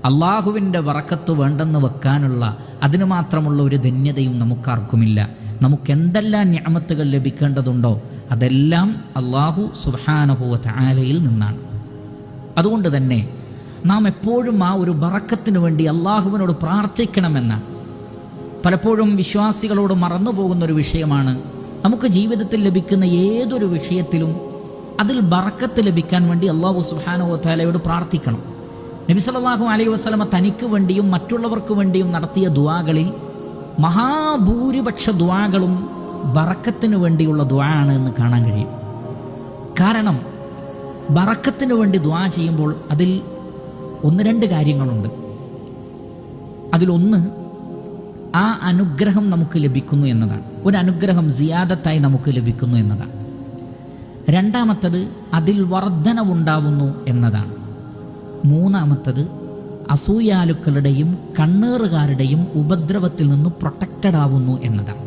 അള്ളാഹുവിൻ്റെ ബറക്കത്ത് വേണ്ടെന്ന് വെക്കാനുള്ള അതിന് മാത്രമുള്ള ഒരു ധന്യതയും നമുക്കാർക്കുമില്ല. നമുക്കെന്തെല്ലാം നിഅമത്തുകൾ ലഭിക്കേണ്ടതുണ്ടോ അതെല്ലാം അള്ളാഹു സുബ്ഹാനഹു വ തആലയിൽ നിന്നാണ്. അതുകൊണ്ട് തന്നെ നാം എപ്പോഴും ആ ഒരു ബറക്കത്തിന് വേണ്ടി അള്ളാഹുവിനോട് പ്രാർത്ഥിക്കണമെന്ന് പലപ്പോഴും വിശ്വാസികളോട് മറന്നു പോകുന്നൊരു വിഷയമാണ്. നമുക്ക് ജീവിതത്തിൽ ലഭിക്കുന്ന ഏതൊരു വിഷയത്തിലും അതിൽ ബറക്കത്ത് ലഭിക്കാൻ വേണ്ടി അള്ളാഹു സുബ്ഹാനഹു വ തആലയോട് പ്രാർത്ഥിക്കണം. നബി സല്ലല്ലാഹു അലൈഹി വസല്ലമ തനിക്ക് വേണ്ടിയും മറ്റുള്ളവർക്ക് വേണ്ടിയും നടത്തിയ ദുആകളിൽ മഹാഭൂരിപക്ഷ ദുആകളും ബറക്കത്തിന് വേണ്ടിയുള്ള ദുആ ആണ് എന്ന് കാണാൻ കഴിയും. കാരണം ബറക്കത്തിന് വേണ്ടി ദുആ ചെയ്യുമ്പോൾ അതിൽ ഒന്ന് രണ്ട് കാര്യങ്ങളുണ്ട്. അതിലൊന്ന് ആ അനുഗ്രഹം നമുക്ക് ലഭിക്കുന്നു എന്നതാണ്. ഒരു അനുഗ്രഹം സിയാദത്തായി നമുക്ക് ലഭിക്കുന്നു എന്നതാണ്. രണ്ടാമത്തത് അതിൽ വർധനവുണ്ടാവുന്നു എന്നതാണ്. മൂന്നാമത്തത് അസൂയാലുക്കളുടെയും കണ്ണേറുകാരുടെയും ഉപദ്രവത്തിൽ നിന്ന് പ്രൊട്ടക്റ്റഡ് ആവുന്നു എന്നതാണ്.